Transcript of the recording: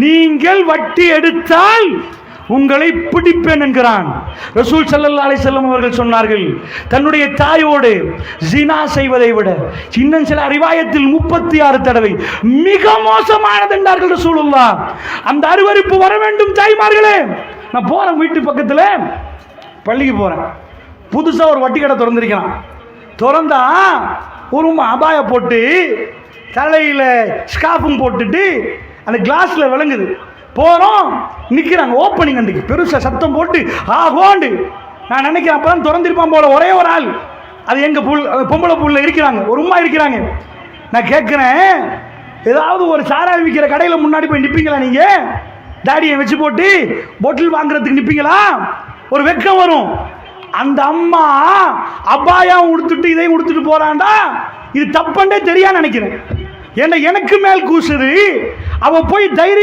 நீங்கள் வட்டி எடுத்தால் உங்களை பிடிப்பேன் என்கிறான். ரசூல் ஸல்லல்லாஹு அலைஹி வஸல்லம் அவர்கள் சொன்னார்கள், தன்னுடைய தாயோடு ஜினா செய்வதை விட இன்னும் சில ரிவாயத்தில் 36 தடவை மிக மோசமானது என்றார்கள் ரசூலுல்லாஹ். அந்த அருவருப்பு வர வேண்டும் தாய்மார்களே. நான் போறேன், வீட்டு பக்கத்தில் பள்ளிக்கு போறேன், புதுசா ஒரு வட்டி கடை திறந்திருக்கிறான். திறந்தா ஒரு அபாய போட்டு தலையில ஸ்கார்ஃபும் போட்டுட்டு அந்த கிளாஸ்ல விளங்குது. போறோம், நிக்கிறாங்க. ஓப்பனிங் அன்றைக்கு பெருசா சத்தம் போட்டு ஆகோண்டு. நான் நினைக்கிறேன் அப்பதான் திறந்திருப்பான் போல. ஒரே ஒரு ஆள், அது எங்க பொம்பளை புள்ள இருக்கிறாங்க, ஒரு உம்மா இருக்கிறாங்க. நான் கேட்கிறேன், ஏதாவது ஒரு சாராயம் விற்கிற கடையில முன்னாடி போய் நிப்பீங்களா? நீங்க தாடியை வச்சு போட்டு பொட்டில் வாங்குறதுக்கு நிப்பீங்களா? ஒரு வெக்கம் வரும். அந்த அம்மா அபாயம் உடுத்துட்டு இதையும் உடுத்துட்டு போறாண்டா, இது தப்பண்டே தெரியா நினைக்கிறேன். ஏன்னா எனக்கு மேல் கூசுது. அவ போய் தைரியம்